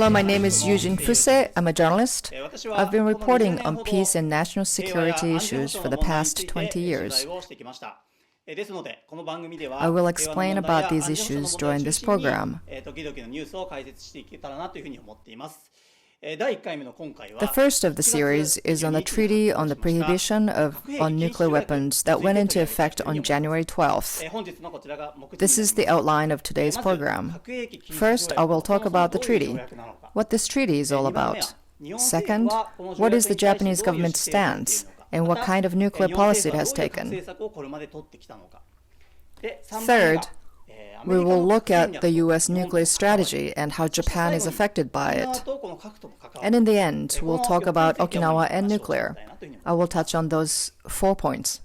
Hello, my name is Yujin Fuse. I'm a journalist. I've been reporting on peace and national security issues for the past 20 years. I will explain about these issues during this program. The first of the series is on the Treaty on the Prohibition on Nuclear Weapons that went into effect on January 12th. This is the outline of today's program. First, I will talk about the treaty, what this treaty is all about. Second, what is the Japanese government's stance, and what kind of nuclear policy it has taken. Third, we will look at the U.S. nuclear strategy and how Japan is affected by it. And in the end, we'll talk about Okinawa and nuclear. I will touch on those 4 points.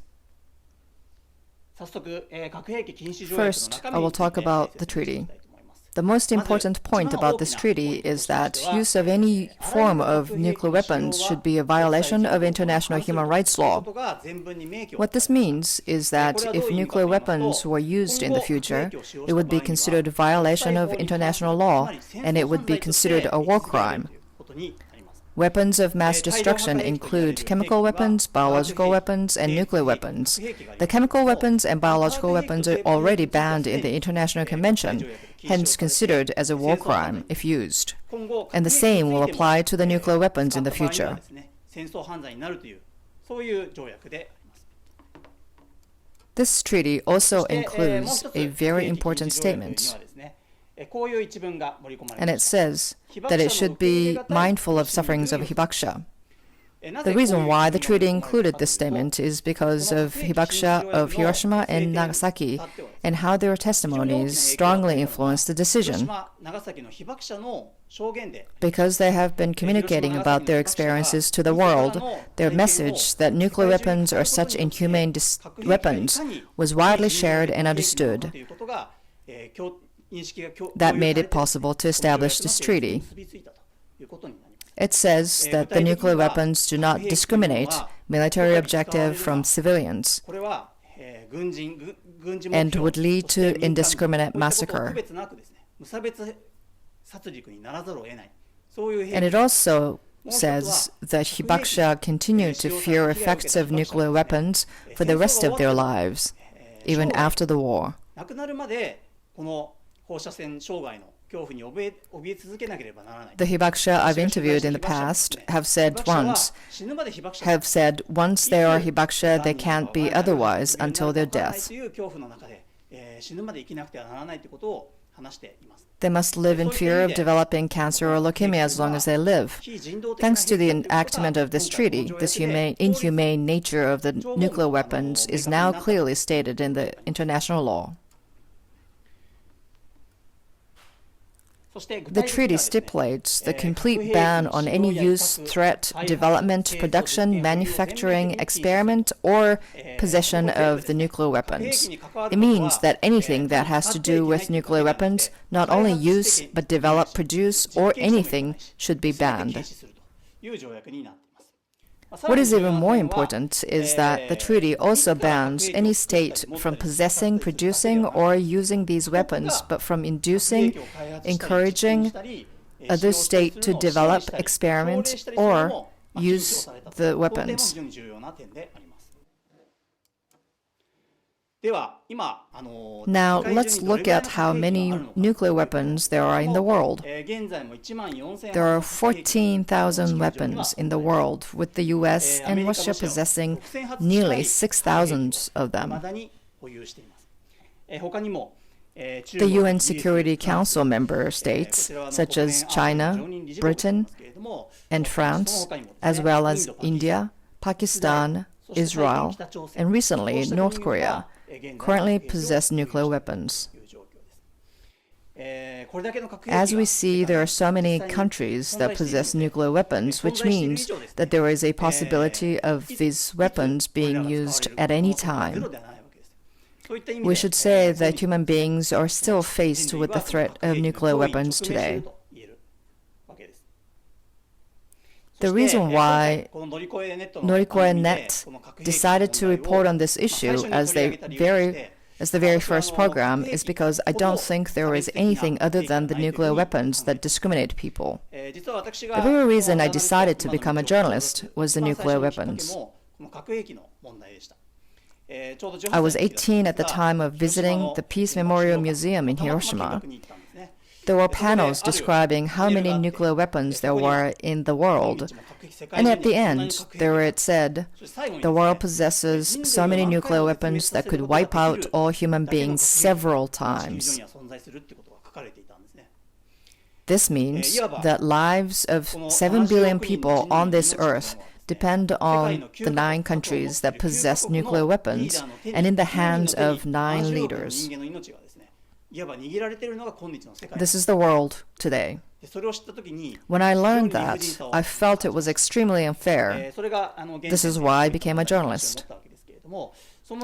First, I will talk about the treaty. The most important point about this treaty is that use of any form of nuclear weapons should be a violation of international human rights law. What this means is that if nuclear weapons were used in the future, it would be considered a violation of international law, and it would be considered a war crime. Weapons of mass destruction include chemical weapons, biological weapons, and nuclear weapons. The chemical weapons and biological weapons are already banned in the International Convention, hence considered as a war crime if used. And the same will apply to the nuclear weapons in the future. This treaty also includes a very important statement. And it says that it should be mindful of sufferings of hibakusha. The reason why the treaty included this statement is because of hibakusha of Hiroshima and Nagasaki and how their testimonies strongly influenced the decision. Because they have been communicating about their experiences to the world, their message that nuclear weapons are such inhumane weapons was widely shared and understood. That made it possible to establish this treaty. It says that the nuclear weapons do not discriminate military objective from civilians and would lead to indiscriminate massacre. And it also says that hibakusha continue to fear effects of nuclear weapons for the rest of their lives, even after the war. The hibakusha I've interviewed in the past have said once they are hibakusha, they can't be otherwise until their death. They must live in fear of developing cancer or leukemia as long as they live. Thanks to the enactment of this treaty, this inhumane nature of the nuclear weapons is now clearly stated in the international law. The treaty stipulates the complete ban on any use, threat, development, production, manufacturing, experiment, or possession of the nuclear weapons. It means that anything that has to do with nuclear weapons, not only use, but develop, produce, or anything, should be banned. What is even more important is that the treaty also bans any state from possessing, producing, or using these weapons, but from inducing, encouraging other state to develop, experiment, or use the weapons. Now, let's look at how many nuclear weapons there are in the world. There are 14,000 weapons in the world, with the US and Russia possessing nearly 6,000 of them. The UN Security Council member states, such as China, Britain, and France, as well as India, Pakistan, Israel, and recently North Korea, currently possess nuclear weapons. As we see, there are so many countries that possess nuclear weapons, which means that there is a possibility of these weapons being used at any time. We should say that human beings are still faced with the threat of nuclear weapons today. The reason why Norikoe Net decided to report on this issue, as they very as the very first program is because I don't think there is anything other than the nuclear weapons that discriminate people. The very reason I decided to become a journalist was the nuclear weapons. I was 18 at the time of visiting the Peace Memorial Museum in Hiroshima. There were panels describing how many nuclear weapons there were in the world. And at the end, it said, the world possesses so many nuclear weapons that could wipe out all human beings several times. This means that lives of 7 billion people on this earth depend on the 9 countries that possess nuclear weapons and in the hands of 9 leaders. This is the world today. When I learned that, I felt it was extremely unfair. This is why I became a journalist.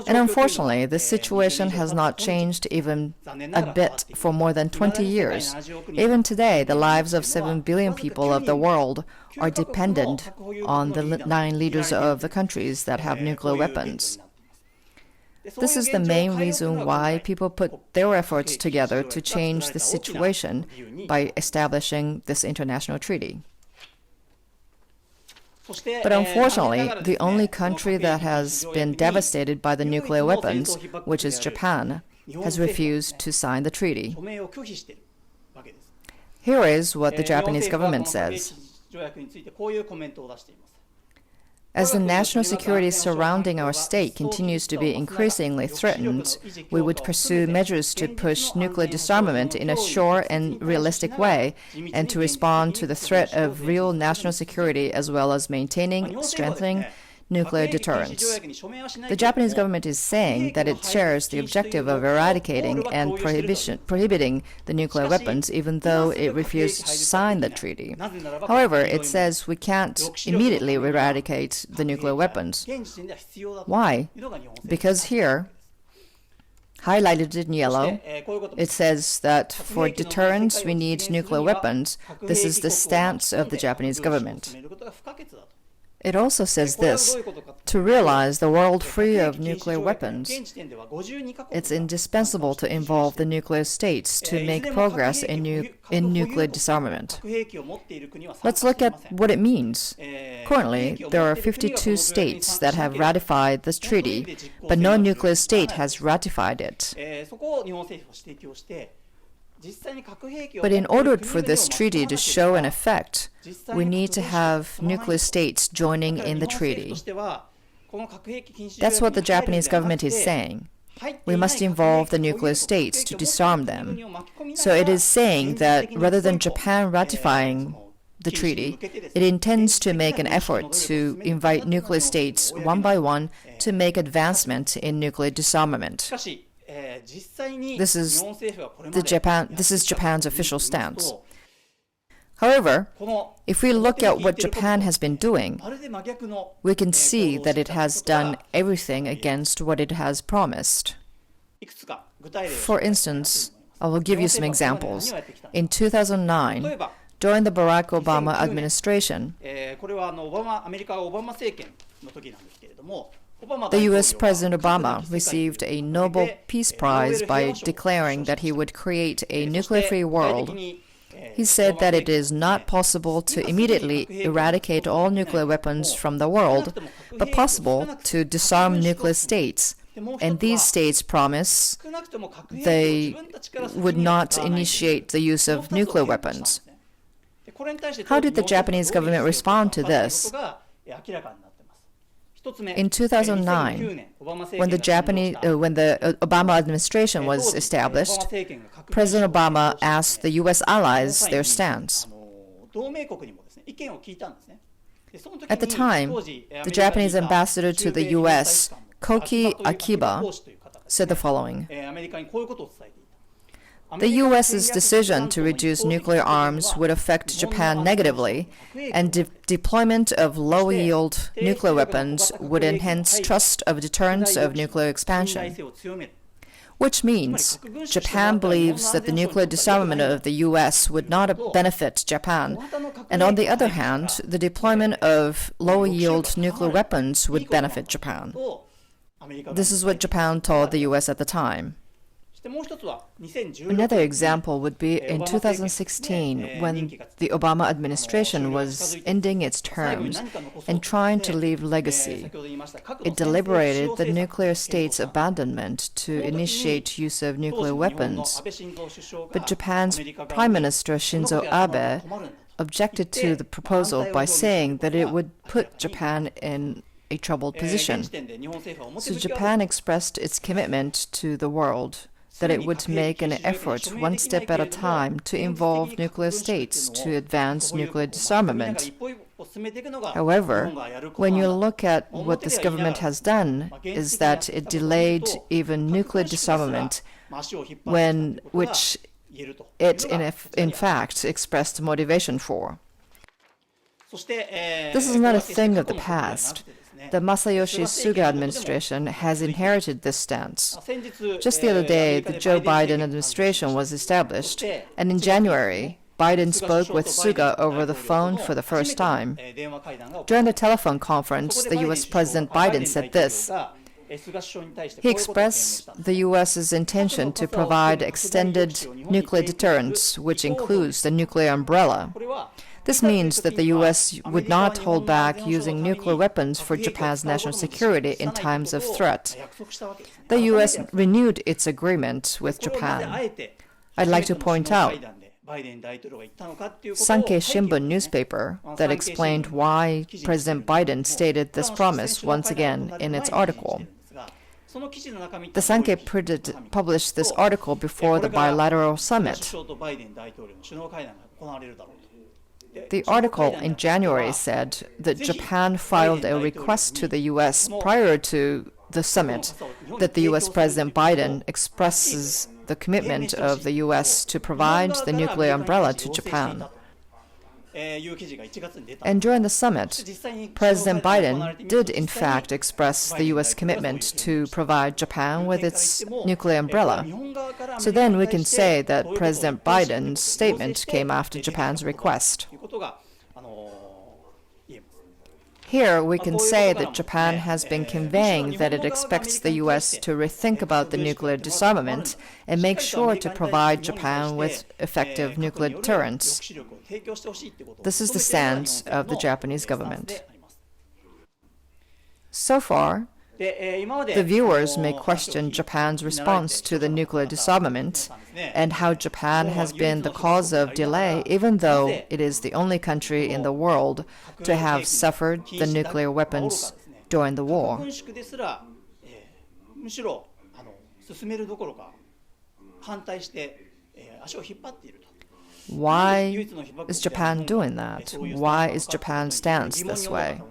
And unfortunately, this situation has not changed even a bit for more than 20 years. Even today, the lives of 7 billion people of the world are dependent on the 9 leaders of the countries that have nuclear weapons. This is the main reason why people put their efforts together to change the situation by establishing this international treaty. But unfortunately, the only country that has been devastated by the nuclear weapons, which is Japan, has refused to sign the treaty. Here is what the Japanese government says. As the national security surrounding our state continues to be increasingly threatened, we would pursue measures to push nuclear disarmament in a sure and realistic way and to respond to the threat of real national security as well as maintaining, strengthening nuclear deterrence. The Japanese government is saying that it shares the objective of eradicating and prohibiting the nuclear weapons, even though it refused to sign the treaty. However, it says we can't immediately eradicate the nuclear weapons. Why? Because here, highlighted in yellow, it says that for deterrence we need nuclear weapons. This is the stance of the Japanese government. It also says this: to realize the world free of nuclear weapons, it's indispensable to involve the nuclear states to make progress in nuclear disarmament. Let's look at what it means. Currently, there are 52 states that have ratified this treaty, but no nuclear state has ratified it. But in order for this treaty to show an effect, we need to have nuclear states joining in the treaty. That's what the Japanese government is saying. We must involve the nuclear states to disarm them. So it is saying that rather than Japan ratifying the treaty, it intends to make an effort to invite nuclear states one by one to make advancement in nuclear disarmament. This is Japan's official stance. However, if we look at what Japan has been doing, we can see that it has done everything against what it has promised. For instance, I will give you some examples. In 2009, during the Barack Obama administration, the U.S. President Obama received a Nobel Peace Prize by declaring that he would create a nuclear-free world. He said that it is not possible to immediately eradicate all nuclear weapons from the world, but possible to disarm nuclear states. And these states promise they would not initiate the use of nuclear weapons. How did the Japanese government respond to this? In 2009, when the Obama administration was established, President Obama asked the U.S. allies their stance. At the time, the Japanese ambassador to the U.S., Koki Akiba, said the following: the U.S.'s decision to reduce nuclear arms would affect Japan negatively, and deployment of low-yield nuclear weapons would enhance trust of deterrence of nuclear expansion. Which means Japan believes that the nuclear disarmament of the U.S. would not benefit Japan, and on the other hand, the deployment of low-yield nuclear weapons would benefit Japan. This is what Japan told the US at the time. Another example would be in 2016, when the Obama administration was ending its terms and trying to leave legacy. It deliberated the nuclear state's abandonment to initiate use of nuclear weapons. But Japan's Prime Minister Shinzo Abe objected to the proposal by saying that it would put Japan in a troubled position. So Japan expressed its commitment to the world that it would make an effort one step at a time to involve nuclear states to advance nuclear disarmament. However, when you look at what this government has done, is that it delayed even nuclear disarmament, which it in fact expressed motivation for. This is not a thing of the past. The Masayoshi Suga administration has inherited this stance. Just the other day, the Joe Biden administration was established, and in January, Biden spoke with Suga over the phone for the first time. During the telephone conference, the US President Biden said this. He expressed the US's intention to provide extended nuclear deterrence, which includes the nuclear umbrella. This means that the U.S. would not hold back using nuclear weapons for Japan's national security in times of threat. The U.S. renewed its agreement with Japan. I'd like to point out Sankei Shimbun newspaper that explained why President Biden stated this promise once again in its article. The Sankei published this article before the bilateral summit. The article in January said that Japan filed a request to the U.S. prior to the summit that the U.S. President Biden expresses the commitment of the U.S. to provide the nuclear umbrella to Japan. And during the summit, President Biden did in fact express the U.S. commitment to provide Japan with its nuclear umbrella. So then we can say that President Biden's statement came after Japan's request. Here we can say that Japan has been conveying that it expects the U.S. to rethink about the nuclear disarmament and make sure to provide Japan with effective nuclear deterrence. This is the stance of the Japanese government. So far, the viewers may question Japan's response to the nuclear disarmament and how Japan has been the cause of delay, even though it is the only country in the world to have suffered the nuclear weapons during the war. Why is Japan doing that? Why is Japan's stance this way?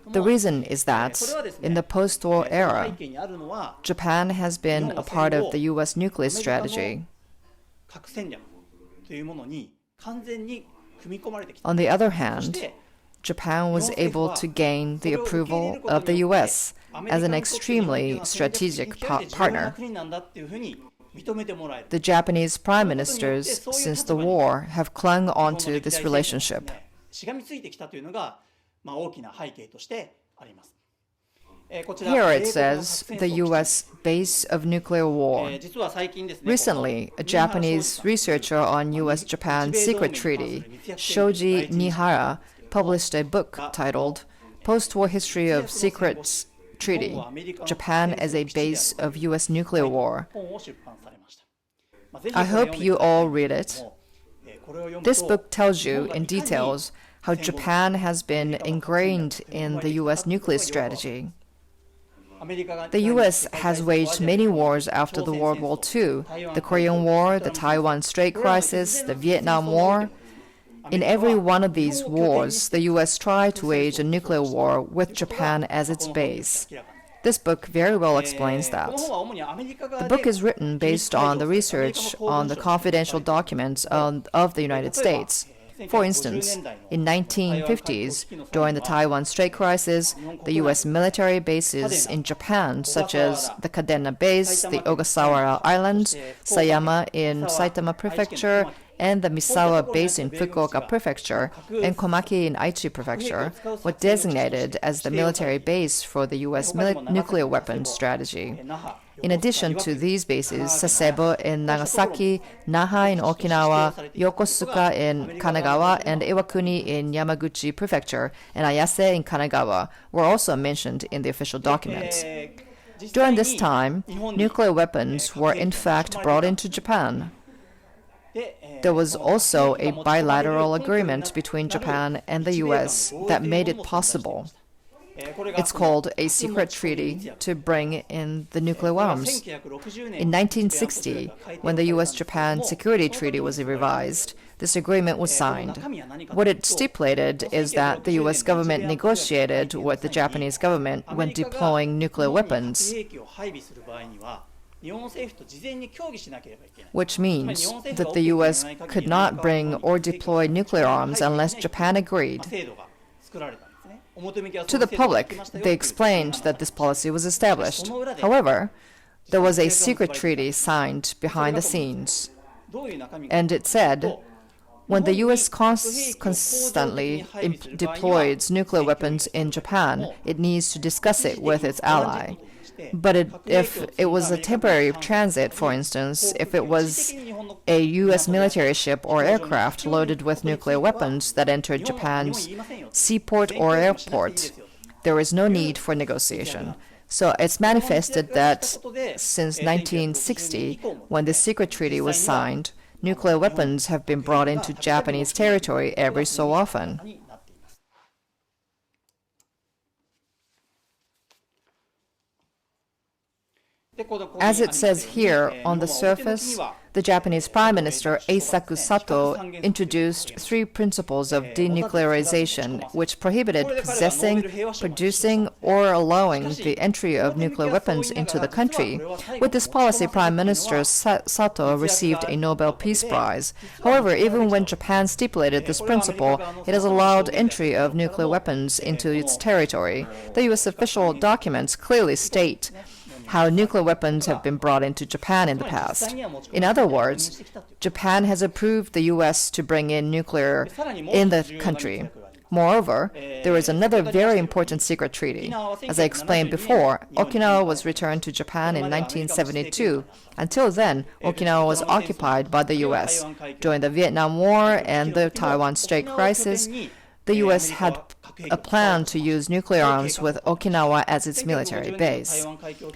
The reason is that, in the post-war era, Japan has been a part of the U.S. nuclear strategy. On the other hand, Japan was able to gain the approval of the U.S. as an extremely strategic partner. The Japanese prime ministers, since the war, have clung onto this relationship. Here it says the U.S. base of nuclear war. Recently, a Japanese researcher on U.S.-Japan secret treaty, Shoji Nihara, published a book titled Post-War History of Secret Treaty, Japan as a Base of U.S. Nuclear War. I hope you all read it. This book tells you in details how Japan has been ingrained in the U.S. nuclear strategy. The U.S. has waged many wars after the World War II, the Korean War, the Taiwan Strait crisis, the Vietnam War. In every one of these wars, the U.S. tried to wage a nuclear war with Japan as its base. This book very well explains that. The book is written based on the research on the confidential documents of the United States. For instance, in 1950s, during the Taiwan Strait crisis, the U.S. military bases in Japan, such as the Kadena Base, the Ogasawara Island, Sayama in Saitama Prefecture, and the Misawa Base in Fukuoka Prefecture and Komaki in Aichi Prefecture were designated as the military base for the U.S. nuclear weapons strategy. In addition to these bases, Sasebo in Nagasaki, Naha in Okinawa, Yokosuka in Kanagawa, and Iwakuni in Yamaguchi Prefecture, and Ayase in Kanagawa were also mentioned in the official documents. During this time, nuclear weapons were in fact brought into Japan. There was also a bilateral agreement between Japan and the U.S. that made it possible. It's called a secret treaty to bring in the nuclear arms. In 1960, when the U.S.-Japan Security Treaty was revised, this agreement was signed. What it stipulated is that the U.S. government negotiated with the Japanese government when deploying nuclear weapons, which means that the U.S. could not bring or deploy nuclear arms unless Japan agreed. To the public, they explained that this policy was established. However, there was a secret treaty signed behind the scenes, and it said, when the U.S. constantly deploys nuclear weapons in Japan, it needs to discuss it with its ally. But if it was a temporary transit, for instance, if it was a U.S. military ship or aircraft loaded with nuclear weapons that entered Japan's seaport or airport, there is no need for negotiation. So it's manifested that since 1960, when the secret treaty was signed, nuclear weapons have been brought into Japanese territory every so often. As it says here, on the surface, the Japanese Prime Minister Eisaku Sato introduced 3 principles of denuclearization, which prohibited possessing, producing, or allowing the entry of nuclear weapons into the country. With this policy, Prime Minister Sato received a Nobel Peace Prize. However, even when Japan stipulated this principle, it has allowed entry of nuclear weapons into its territory. The U.S. official documents clearly state how nuclear weapons have been brought into Japan in the past. In other words, Japan has approved the U.S. to bring in nuclear in the country. Moreover, there is another very important secret treaty. As I explained before, Okinawa was returned to Japan in 1972. Until then, Okinawa was occupied by the U.S. During the Vietnam War and the Taiwan Strait crisis, the U.S. had a plan to use nuclear arms with Okinawa as its military base.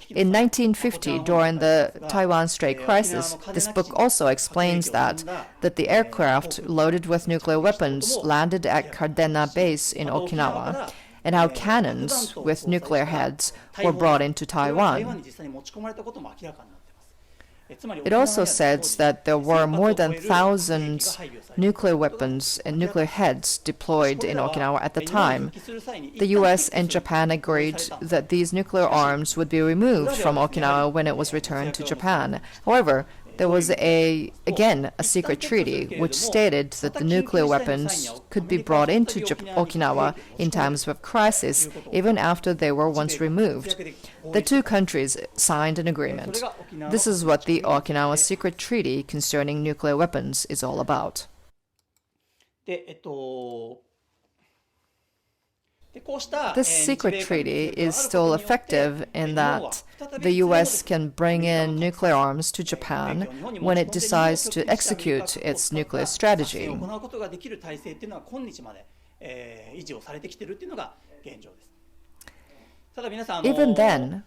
In 1950, during the Taiwan Strait crisis, this book also explains that the aircraft loaded with nuclear weapons landed at Cardena Base in Okinawa, and how cannons with nuclear heads were brought into Taiwan. It also says that there were more than 1,000 nuclear weapons and nuclear heads deployed in Okinawa at the time. The U.S. and Japan agreed that these nuclear arms would be removed from Okinawa when it was returned to Japan. However, there was again a secret treaty which stated that the nuclear weapons could be brought into Okinawa in times of crisis even after they were once removed. The 2 countries signed an agreement. This is what the Okinawa Secret Treaty concerning nuclear weapons is all about. This secret treaty is still effective in that the U.S. can bring in nuclear arms to Japan when it decides to execute its nuclear strategy. Even then,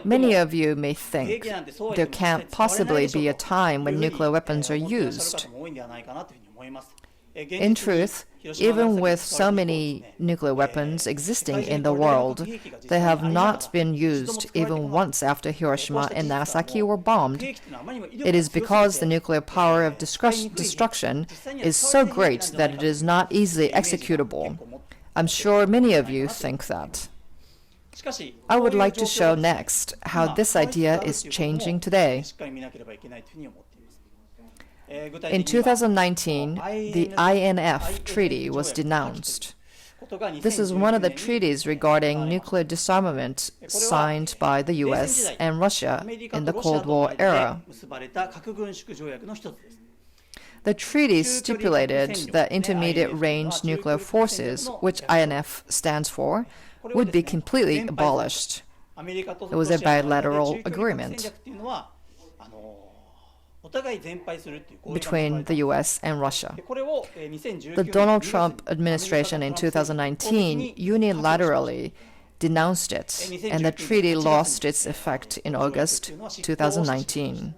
many of you may think there can't possibly be a time when nuclear weapons are used. In truth, even with so many nuclear weapons existing in the world, they have not been used even once after Hiroshima and Nagasaki were bombed. It is because the nuclear power of destruction is so great that it is not easily executable. I'm sure many of you think that. I would like to show next how this idea is changing today. In 2019, the INF Treaty was denounced. This is one of the treaties regarding nuclear disarmament signed by the U.S. and Russia in the Cold War era. The treaty stipulated that intermediate range nuclear forces, which INF stands for, would be completely abolished. It was a bilateral agreement between the US and Russia. The Donald Trump administration in 2019 unilaterally denounced it, and the treaty lost its effect in August 2019.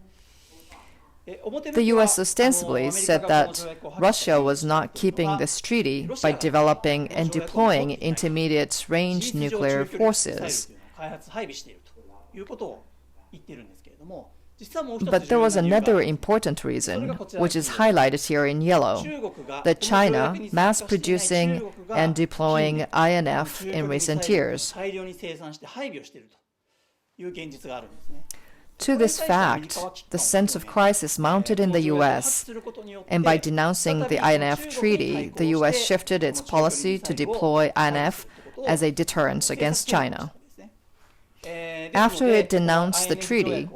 The US ostensibly said that Russia was not keeping this treaty by developing and deploying intermediate range nuclear forces. But there was another important reason, which is highlighted here in yellow, that China mass producing and deploying INF in recent years. To this fact, the sense of crisis mounted in the US, and by denouncing the INF treaty, the US shifted its policy to deploy INF as a deterrent against China. After it denounced the treaty,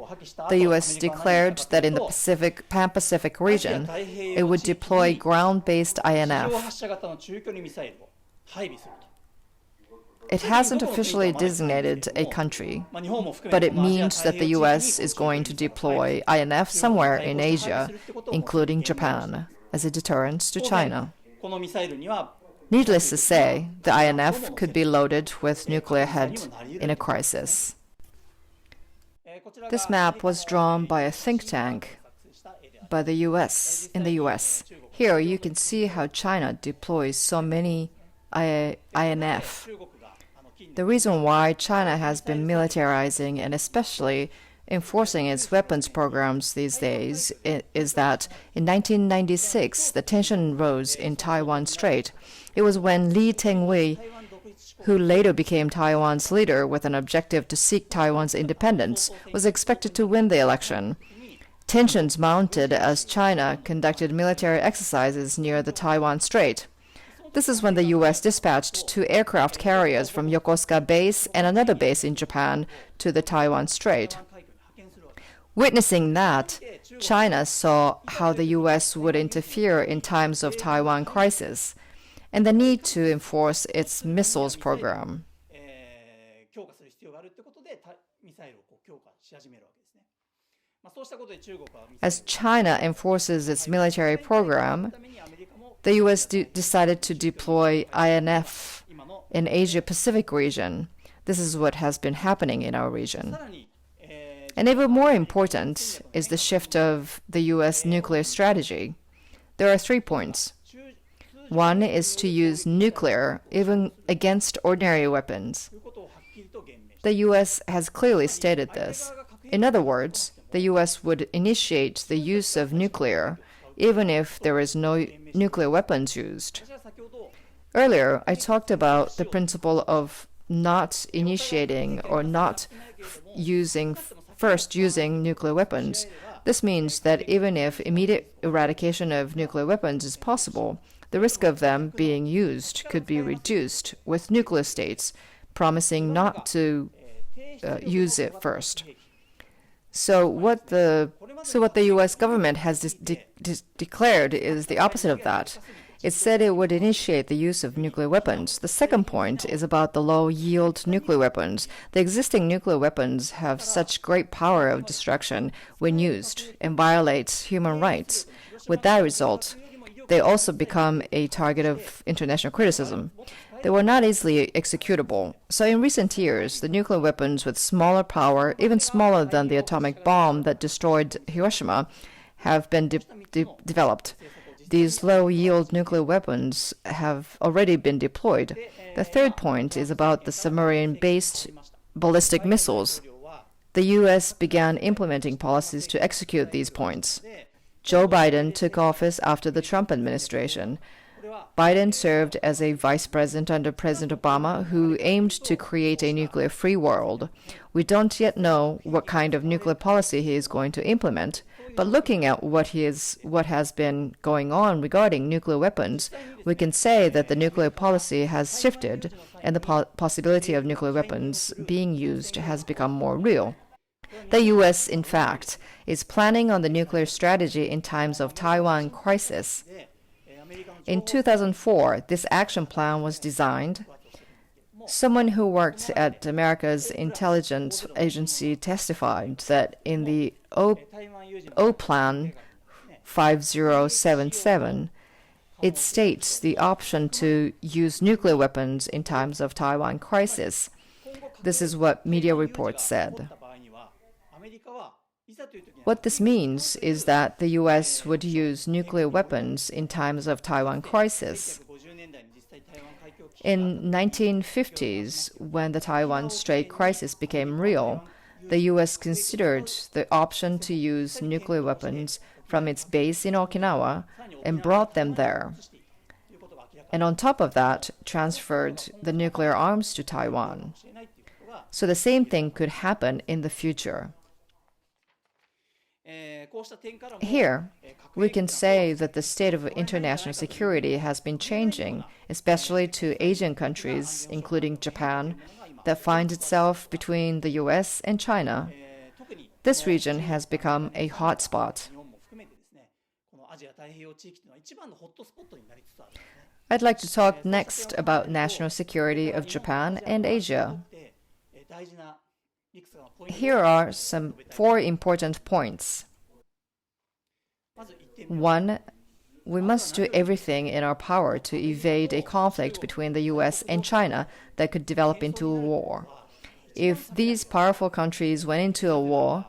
the US declared that in the Pan-Pacific region, it would deploy ground-based INF. It hasn't officially designated a country, but it means that the US is going to deploy INF somewhere in Asia, including Japan, as a deterrent to China. Needless to say, the INF could be loaded with nuclear head in a crisis. This map was drawn by a think tank by the US, in the US. Here you can see how China deploys so many INF. The reason why China has been militarizing and especially enforcing its weapons programs these days is that in 1996, the tension rose in Taiwan Strait. It was when Lee Teng-hui, who later became Taiwan's leader with an objective to seek Taiwan's independence, was expected to win the election. Tensions mounted as China conducted military exercises near the Taiwan Strait. This is when the U.S. dispatched 2 aircraft carriers from Yokosuka base and another base in Japan to the Taiwan Strait. Witnessing that, China saw how the U.S. would interfere in times of Taiwan crisis and the need to enforce its missiles program. As China enforces its military program, the U.S. decided to deploy INF in Asia-Pacific region. This is what has been happening in our region. And even more important is the shift of the U.S. nuclear strategy. There are 3 points. One is to use nuclear even against ordinary weapons. The U.S. has clearly stated this. In other words, the U.S. would initiate the use of nuclear even if there is no nuclear weapons used. Earlier, I talked about the principle of not initiating or not first using nuclear weapons. This means that even if immediate eradication of nuclear weapons is possible, the risk of them being used could be reduced with nuclear states promising not to use it first. So what the U.S. government has declared is the opposite of that. It said it would initiate the use of nuclear weapons. The second point is about the low-yield nuclear weapons. The existing nuclear weapons have such great power of destruction when used and violate human rights. With that result, they also become a target of international criticism. They were not easily executable. So in recent years, the nuclear weapons with smaller power, even smaller than the atomic bomb that destroyed Hiroshima, have been developed. These low-yield nuclear weapons have already been deployed. The third point is about the submarine-based ballistic missiles. The U.S. began implementing policies to execute these points. Joe Biden took office after the Trump administration. Biden served as a vice president under President Obama, who aimed to create a nuclear-free world. We don't yet know what kind of nuclear policy he is going to implement, but looking at what has been going on regarding nuclear weapons, we can say that the nuclear policy has shifted, and the possibility of nuclear weapons being used has become more real. The U.S., in fact, is planning on the nuclear strategy in times of Taiwan crisis. In 2004, this action plan was designed. Someone who worked at America's intelligence agency testified that in the O Plan 5077, it states the option to use nuclear weapons in times of Taiwan crisis. This is what media reports said. What this means is that the U.S. would use nuclear weapons in times of Taiwan crisis. In 1950s, when the Taiwan Strait crisis became real, the U.S. considered the option to use nuclear weapons from its base in Okinawa and brought them there. And on top of that, transferred the nuclear arms to Taiwan. So the same thing could happen in the future. Here, we can say that the state of international security has been changing, especially to Asian countries, including Japan, that find itself between the U.S. and China. This region has become a hot spot. I'd like to talk next about national security of Japan and Asia. Here are some 4 important points. 1, we must do everything in our power to evade a conflict between the U.S. and China that could develop into a war. If these powerful countries went into a war,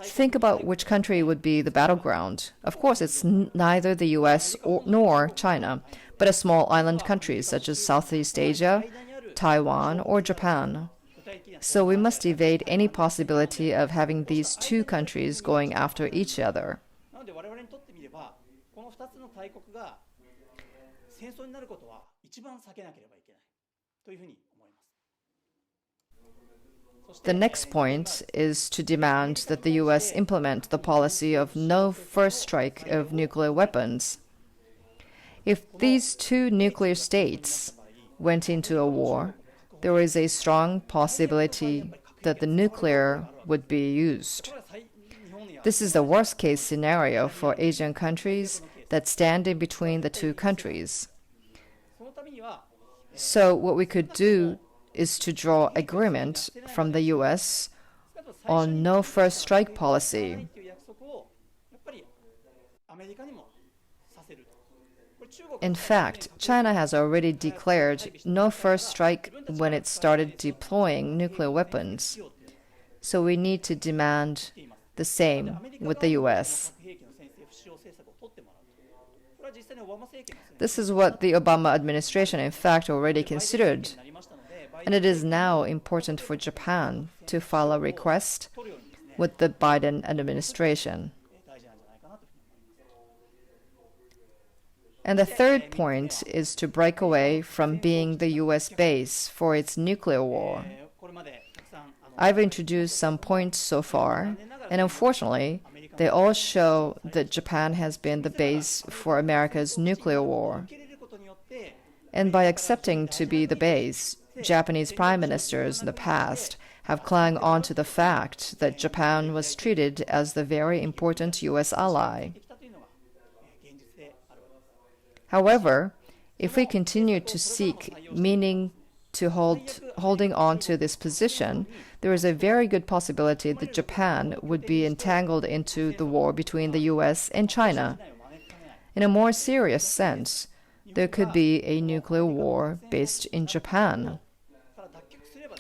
think about which country would be the battleground. Of course, it's neither the U.S. nor China, but a small island countries such as Southeast Asia, Taiwan, or Japan. So we must evade any possibility of having these 2 countries going after each other. The next point is to demand that the U.S. implement the policy of no first strike of nuclear weapons. If these 2 nuclear states went into a war, there is a strong possibility that the nuclear would be used. This is the worst-case scenario for Asian countries that stand in between the 2 countries. So what we could do is to draw agreement from the U.S. on no first strike policy. In fact, China has already declared no first strike when it started deploying nuclear weapons. So we need to demand the same with the U.S. This is what the Obama administration, in fact, already considered. And it is now important for Japan to file a request with the Biden administration. And the third point is to break away from being the U.S. base for its nuclear war. I've introduced some points so far, and unfortunately, they all show that Japan has been the base for America's nuclear war. And by accepting to be the base, Japanese prime ministers in the past have clung on to the fact that Japan was treated as the very important U.S. ally. However, if we continue to seek meaning to holding on to this position, there is a very good possibility that Japan would be entangled into the war between the U.S. and China. In a more serious sense, there could be a nuclear war based in Japan.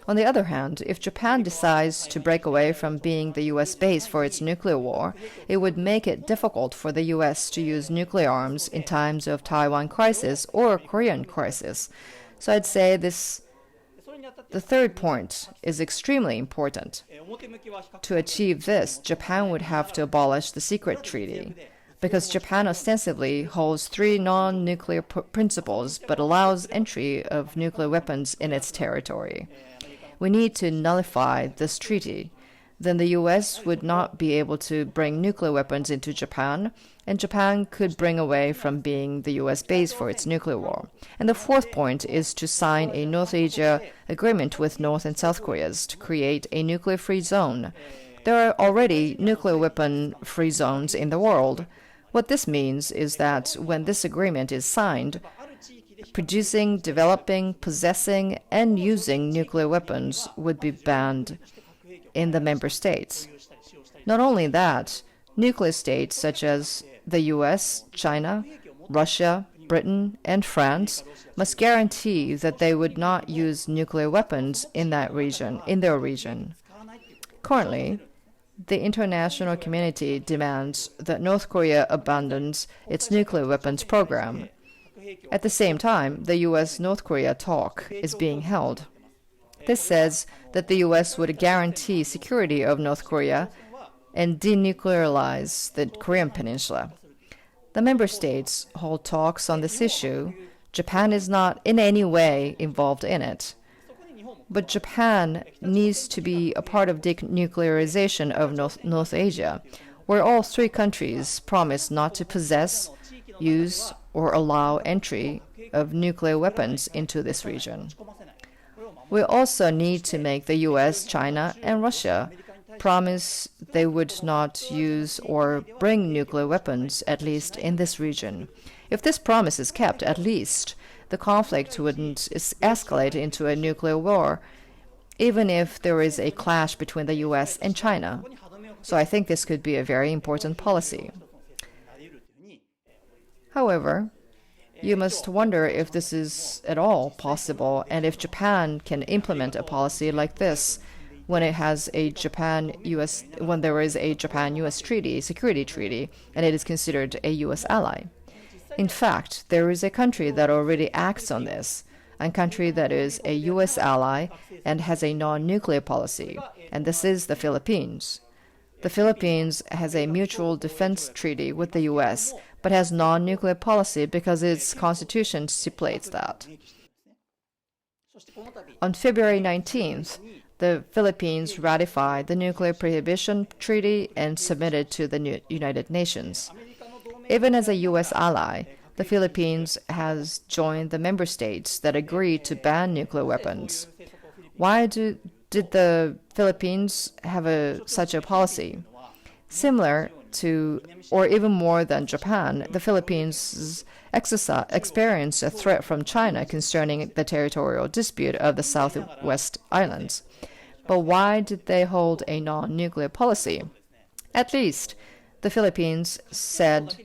On the other hand, if Japan decides to break away from being the U.S. base for its nuclear war, it would make it difficult for the U.S. to use nuclear arms in times of Taiwan crisis or Korean crisis. So I'd say the third point is extremely important. To achieve this, Japan would have to abolish the secret treaty, because Japan ostensibly holds 3 non-nuclear principles but allows entry of nuclear weapons in its territory. We need to nullify this treaty. Then the U.S. would not be able to bring nuclear weapons into Japan, and Japan could bring away from being the U.S. base for its nuclear war. And the fourth point is to sign a North Asia agreement with North and South Koreas to create a nuclear-free zone. There are already nuclear weapon-free zones in the world. What this means is that when this agreement is signed, producing, developing, possessing, and using nuclear weapons would be banned in the member states. Not only that, nuclear states such as the US, China, Russia, Britain, and France must guarantee that they would not use nuclear weapons in their region. Currently, the international community demands that North Korea abandons its nuclear weapons program. At the same time, the US-North Korea talk is being held. This says that the US would guarantee security of North Korea and denuclearize the Korean Peninsula. The member states hold talks on this issue. Japan is not in any way involved in it. But Japan needs to be a part of denuclearization of North Asia, where all three countries promise not to possess, use, or allow entry of nuclear weapons into this region. We also need to make the US, China, and Russia promise they would not use or bring nuclear weapons, at least in this region. If this promise is kept, at least the conflict wouldn't escalate into a nuclear war, even if there is a clash between the US and China. So I think this could be a very important policy. However, you must wonder if this is at all possible and if Japan can implement a policy like this when there is a Japan-US treaty, security treaty, and it is considered a US ally. In fact, there is a country that already acts on this, a country that is a US ally and has a non-nuclear policy, and this is the Philippines. The Philippines has a mutual defense treaty with the US, but has non-nuclear policy because its constitution stipulates that. On February 19th, the Philippines ratified the Nuclear Prohibition Treaty and submitted to the United Nations. Even as a U.S. ally, the Philippines has joined the member states that agreed to ban nuclear weapons. Why did the Philippines have such a policy? Similar to, or even more than Japan, the Philippines experienced a threat from China concerning the territorial dispute of the Southwest Islands. But why did they hold a non-nuclear policy? At least, the Philippines said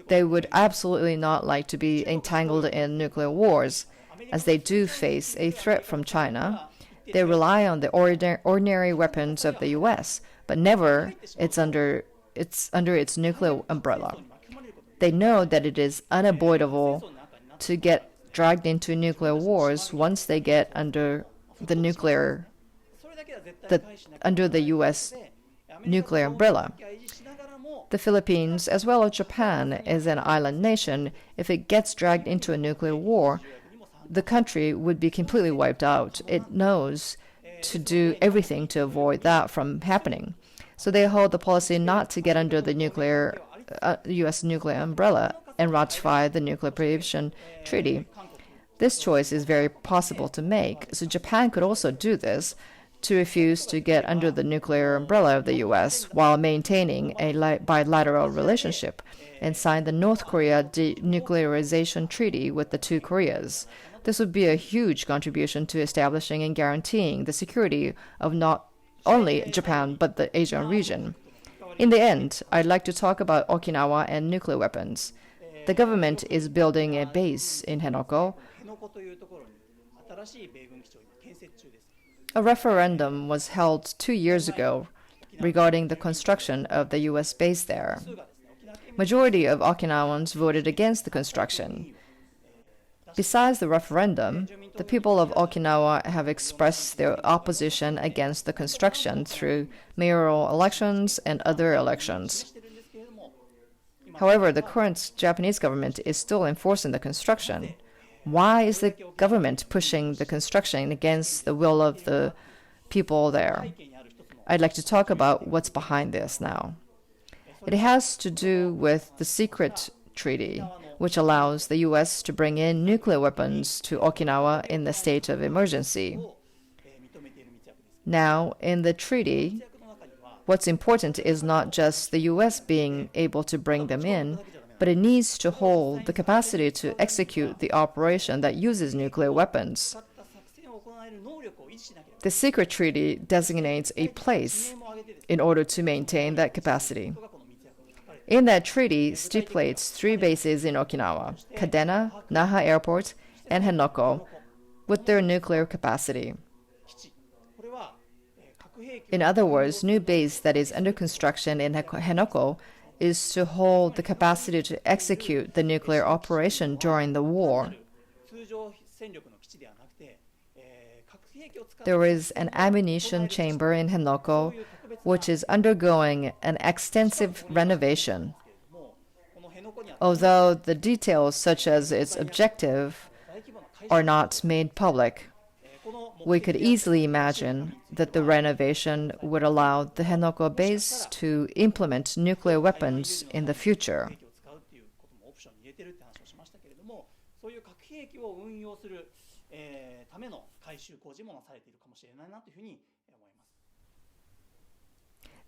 they would absolutely not like to be entangled in nuclear wars, as they do face a threat from China. They rely on the ordinary weapons of the U.S., but never under its nuclear umbrella. They know that it is unavoidable to get dragged into nuclear wars once they get under the U.S. nuclear umbrella. The Philippines, as well as Japan, is an island nation. If it gets dragged into a nuclear war, the country would be completely wiped out. It knows to do everything to avoid that from happening. So they hold the policy not to get under the U.S. nuclear umbrella and ratify the Nuclear Prohibition Treaty. This choice is very possible to make, so Japan could also do this, to refuse to get under the nuclear umbrella of the U.S. while maintaining a bilateral relationship and sign the North Korea denuclearization treaty with the two Koreas. This would be a huge contribution to establishing and guaranteeing the security of not only Japan but the Asian region. In the end, I'd like to talk about Okinawa and nuclear weapons. The government is building a base in Henoko. A referendum was held 2 years ago regarding the construction of the U.S. base there. Majority of Okinawans voted against the construction. Besides the referendum, the people of Okinawa have expressed their opposition against the construction through mayoral elections and other elections. However, the current Japanese government is still enforcing the construction. Why is the government pushing the construction against the will of the people there? I'd like to talk about what's behind this now. It has to do with the secret treaty, which allows the U.S. to bring in nuclear weapons to Okinawa in the state of emergency. Now, in the treaty, What's important is not just the U.S. being able to bring them in, but it needs to hold the capacity to execute the operation that uses nuclear weapons. The secret treaty designates a place in order to maintain that capacity. In that treaty stipulates 3 bases in Okinawa: Kadena, Naha Airport, and Henoko, with their nuclear capacity. In other words, new base that is under construction in Henoko is to hold the capacity to execute the nuclear operation during the war. There is an ammunition chamber in Henoko, which is undergoing an extensive renovation. Although the details, such as its objective, are not made public, we could easily imagine that the renovation would allow the Henoko base to implement nuclear weapons in the future.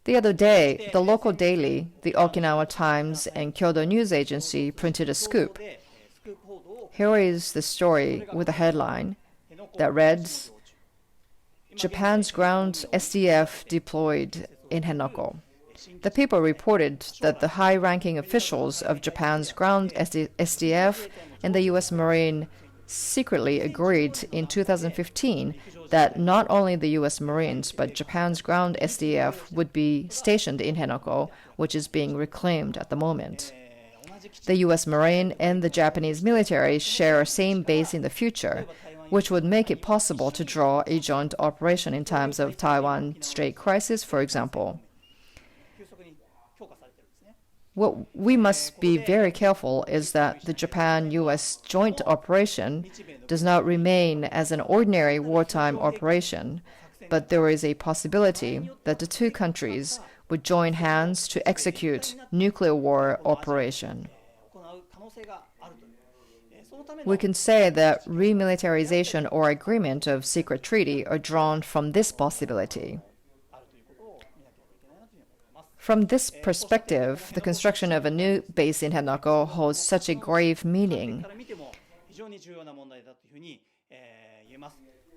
The other day, the local daily, the Okinawa Times and Kyodo News Agency, printed a scoop. Here is the story with a headline that reads, "Japan's ground SDF deployed in Henoko." The paper reported that the high-ranking officials of Japan's ground SDF and the U.S. Marine secretly agreed in 2015 that not only the U.S. Marines but Japan's ground SDF would be stationed in Henoko, which is being reclaimed at the moment. The U.S. Marine and the Japanese military share a same base in the future, which would make it possible to draw a joint operation in times of Taiwan Strait crisis, for example. What we must be very careful is that the Japan-U.S. joint operation does not remain as an ordinary wartime operation, but there is a possibility that the 2 countries would join hands to execute nuclear war operation. We can say that remilitarization or agreement of secret treaty are drawn from this possibility. From this perspective, the construction of a new base in Henoko holds such a grave meaning.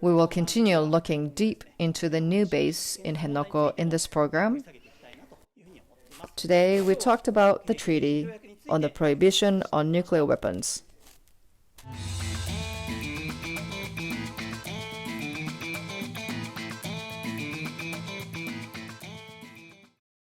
We will continue looking deep into the new base in Henoko in this program. Today, we talked about the treaty on the prohibition on nuclear weapons.